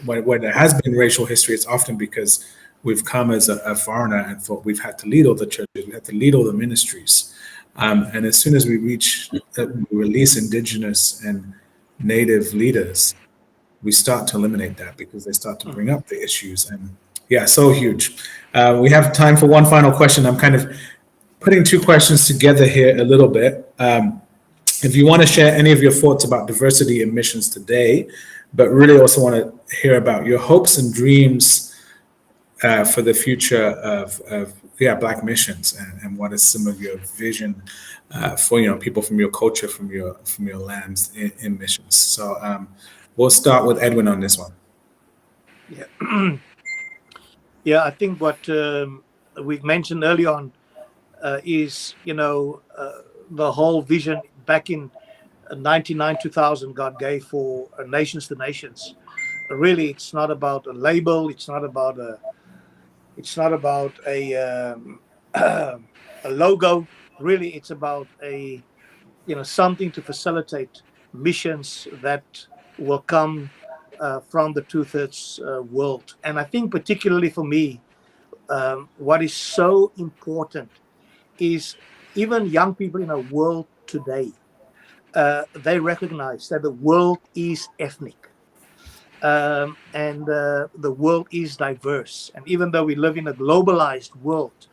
when there has been racial history, it's often because we've come as a foreigner and thought we've had to lead all the churches, we had to lead all the ministries, and as soon as we release indigenous and native leaders, we start to eliminate that because they start to bring up the issues. And yeah, so huge. We have time for one final question. I'm kind of putting two questions together here a little bit. If you want to share any of your thoughts about diversity in missions today, but really also want to hear about your hopes and dreams for the future of Black missions, and what is some of your vision for people from your culture, from your lands in missions. So we'll start with Edwin on this one. Yeah. Yeah, I think what we mentioned early on is, the whole vision back in 99, 2000 God gave for nations to nations. Really, it's not about a label. It's not about a logo. Really, it's about something to facilitate missions that will come from the 2/3 world. And I think particularly for me, what is so important is even young people in our world today, they recognize that the world is ethnic, and the world is diverse. And even though we live in a globalized world,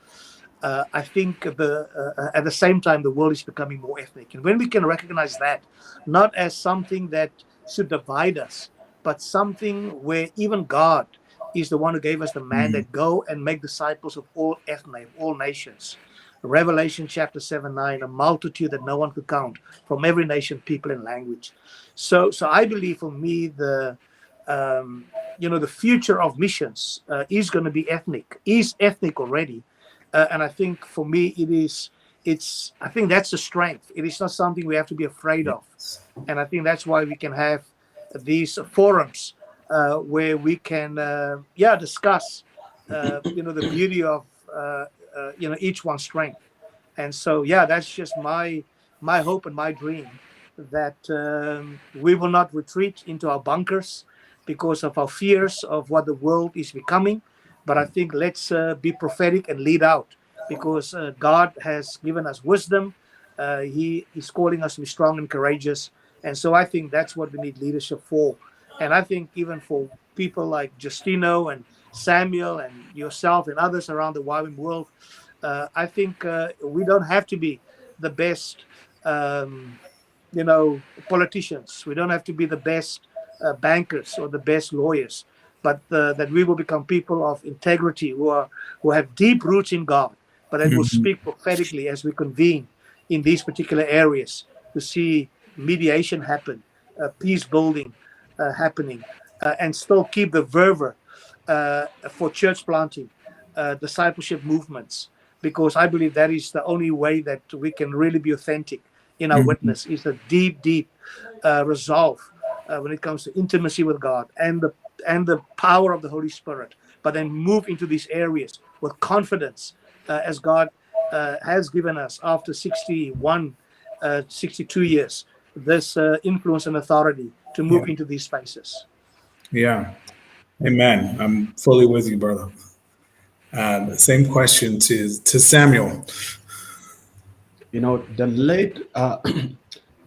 I think at the same time, the world is becoming more ethnic. And when we can recognize that, not as something that should divide us, but something where even God is the one who gave us the mandate, go and make disciples of all ethne, of all nations. Revelation chapter 7-9, a multitude that no one could count, from every nation, people, and language. So I believe, for me, the future of missions is going to be ethnic, is ethnic already. And I think for me, I think that's a strength. It is not something we have to be afraid of. And I think that's why we can have these forums where we can, discuss, the beauty of, each one's strength. And so, that's just my hope and my dream, that we will not retreat into our bunkers because of our fears of what the world is becoming. But I think let's be prophetic and lead out, because God has given us wisdom. He is calling us to be strong and courageous. And so I think that's what we need leadership for. And I think even for people like Justino and Samuel and yourself and others around the YWAM world, I think we don't have to be the best politicians. We don't have to be the best bankers or the best lawyers, but that we will become people of integrity who have deep roots in God, but that will Mhm. speak prophetically as we convene in these particular areas to see mediation happen, peace building happening, and still keep the fervor for church planting, discipleship movements, because I believe that is the only way that we can really be authentic in our Mhm. witness, is a deep resolve when it comes to intimacy with God and the power of the Holy Spirit, but then move into these areas with confidence as God has given us after 62 years, this influence and authority to move Yeah. into these spaces. Yeah. Amen. I'm fully with you, brother. Same question to Samuel. The late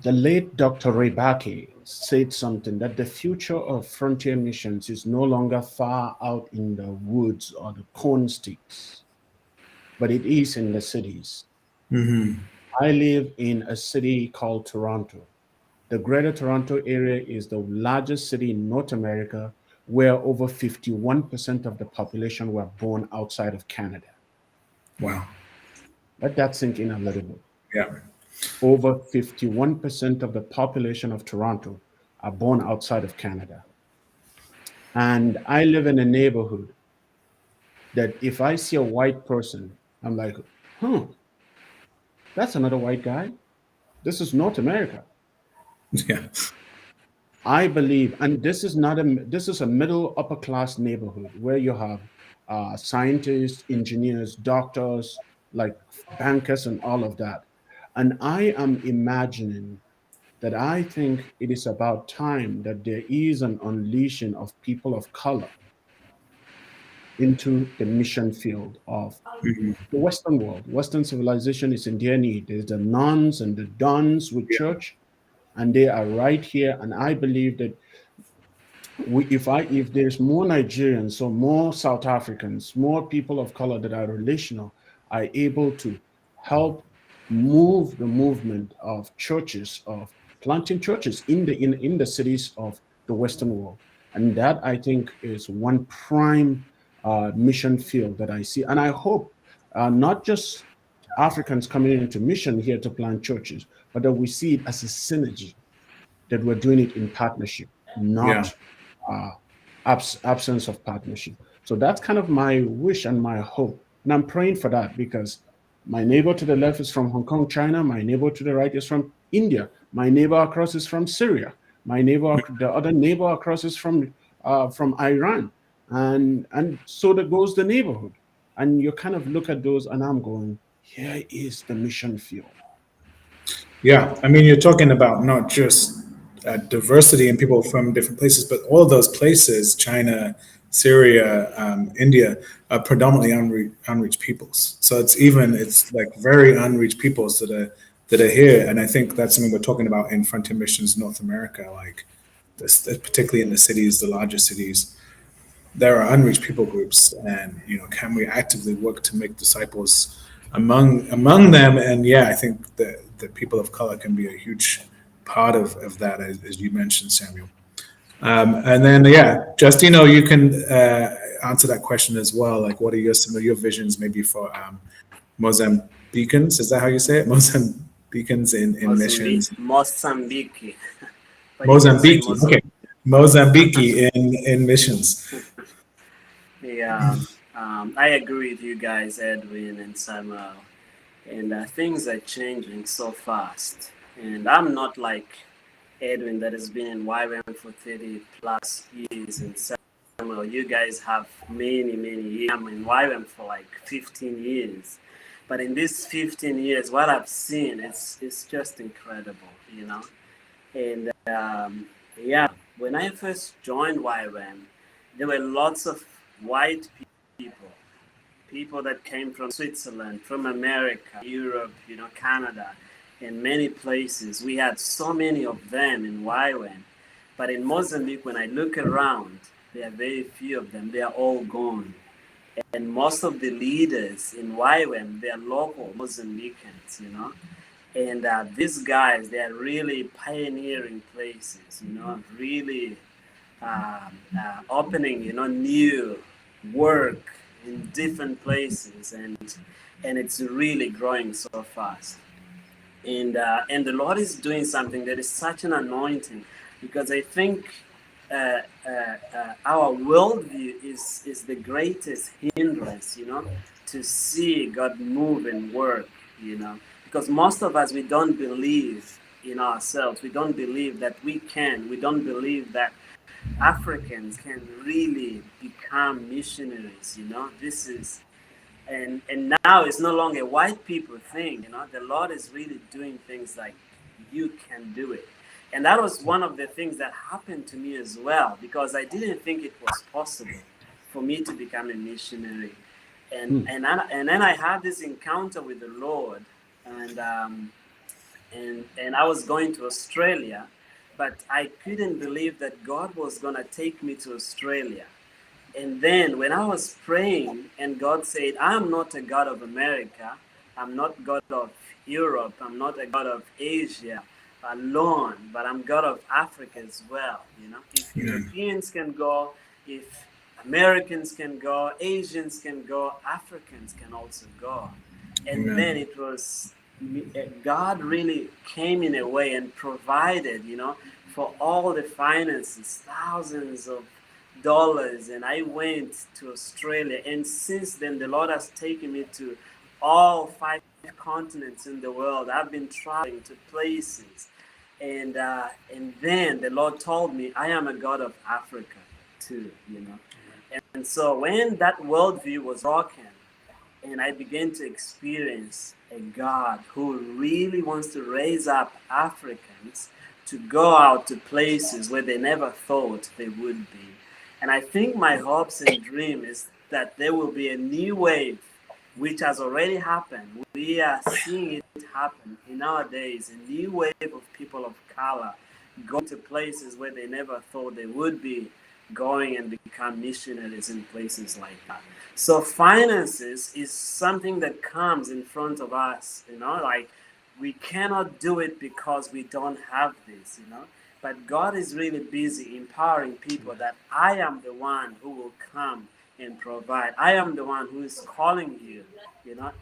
the late Dr. Rebaki said something that the future of frontier missions is no longer far out in the woods or the corn sticks, but it is in the cities. Hmm. I live in a city called Toronto. The Greater Toronto Area is the largest city in North America, where over 51% of the population were born outside of Canada. Wow. Let that sink in a little bit. Yeah. Over 51% of the population of Toronto are born outside of Canada. And I live in a neighborhood that if I see a white person, I'm like, huh, that's another white guy. This is North America. Yeah. I believe, and this is a middle upper class neighborhood where you have scientists, engineers, doctors, like bankers, and all of that. And I am imagining that I think it is about time that there is an unleashing of people of color into the mission field of Mhm. the Western world. Western civilization is in their need. There's the nuns and the dons with Yeah. church, and they are right here. And I believe that if there's more Nigerians or more South Africans, more people of color that are relational, are able to help move the movement of churches, of planting churches in the cities of the Western world. And that, I think, is one prime mission field that I see. And I hope not just Africans coming into mission here to plant churches, but that we see it as a synergy, that we're doing it in partnership, Yeah. not uh, absence of partnership. So that's kind of my wish and my hope. And I'm praying for that because my neighbor to the left is from Hong Kong, China. My neighbor to the right is from India. My neighbor across is from Syria. The other neighbor across is from Iran. And so that goes the neighborhood. And you kind of look at those and I'm going, here is the mission field. Yeah, I mean, you're talking about not just diversity and people from different places, but all of those places, China, Syria, India, are predominantly unreached peoples. So it's like very unreached peoples that are here, and I think that's something we're talking about in Frontier Missions North America, like this, particularly in the cities, the larger cities. There are unreached people groups, and can we actively work to make disciples among them? And yeah, I think that the people of color can be a huge part of that, as you mentioned, Samuel. And then yeah, Justino, you can answer that question as well. Like, what are some of your visions, maybe for Mozambicans? Is that how you say it? Mozambicans in missions. Mozambique, but you can say Mozambique. Okay, Mozambique. Mozambique in missions. Yeah, I agree with you guys, Edwin and Samuel. And things are changing so fast. And I'm not like Edwin that has been in YWAM for 30 plus years, and Samuel, you guys have many years. I'm in YWAM for like 15 years. But in these 15 years, what I've seen, it's just incredible, you know? And yeah, when I first joined YWAM, there were lots of white people, people that came from Switzerland, from America, Europe, Canada, and many places. We had so many of them in YWAM. But in Mozambique, when I look around, there are very few of them. They are all gone. And most of the leaders in YWAM, they are local Mozambicans, And these guys, they are really pioneering places, really opening, new work in different places, and it's really growing so fast. And the Lord is doing something that is such an anointing, because I think our worldview is the greatest hindrance, to see God move and work, because most of us, we don't believe in ourselves. We don't believe that we can. We don't believe that Africans can really become missionaries. This is, and now it's no longer a white people thing. The Lord is really doing things like, you can do it. And that was one of the things that happened to me as well, because I didn't think it was possible for me to become a missionary. And then I had this encounter with the Lord, and I was going to Australia, but I couldn't believe that God was gonna take me to Australia. And then when I was praying, and God said, I'm not a God of America, I'm not God of Europe, I'm not a God of Asia alone, but I'm God of Africa as well. If Europeans can go, if Americans can go, Asians can go, Africans can also go. And then it was, God really came in a way and provided, for all the finances, thousands of dollars, and I went to Australia. And since then, the Lord has taken me to all 5 continents in the world. I've been traveling to places, and then the Lord told me, I am a God of Africa too, And so when that worldview was broken, and I began to experience a God who really wants to raise up Africans to go out to places where they never thought they would be. And I think my hopes and dream is that there will be a new wave, which has already happened. We are seeing it happen in our days, a new wave of people of color going to places where they never thought they would be going, and become missionaries in places like that. So finances is something that comes in front of us, like we cannot do it because we don't have this, But God is really busy empowering people that I am the one who will come and provide. I am the one who is calling you,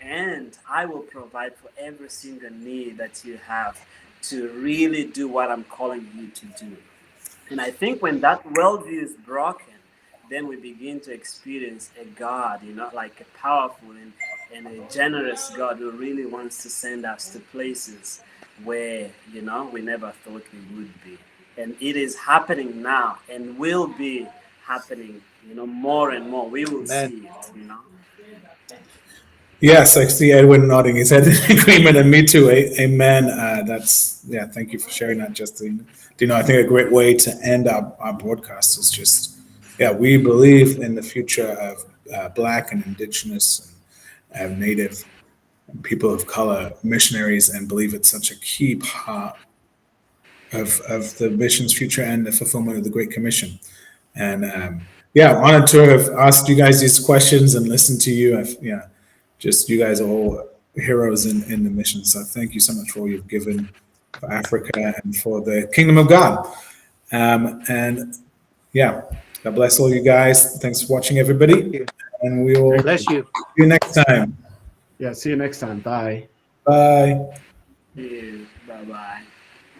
and I will provide for every single need that you have to really do what I'm calling you to do. And I think when that worldview is broken, then we begin to experience a God, like a powerful and a generous God who really wants to send us to places where, we never thought we would be. And it is happening now, and will be happening, more and more. We will see it, Yes, I see Edwin nodding his head in agreement, and me too. Amen. Thank you for sharing that, Justine. I think a great way to end our broadcast is just, we believe in the future of Black and Indigenous and Native people of color missionaries, and believe it's such a key part of the mission's future and the fulfillment of the Great Commission. And honored to have asked you guys these questions and listened to you. Just you guys are all heroes in the mission. So thank you so much for all you've given for Africa and for the kingdom of God. God bless all you guys. Thanks for watching, everybody. And we will Bless you. see you next time. Yeah, see you next time. Bye. Bye. Bye-bye.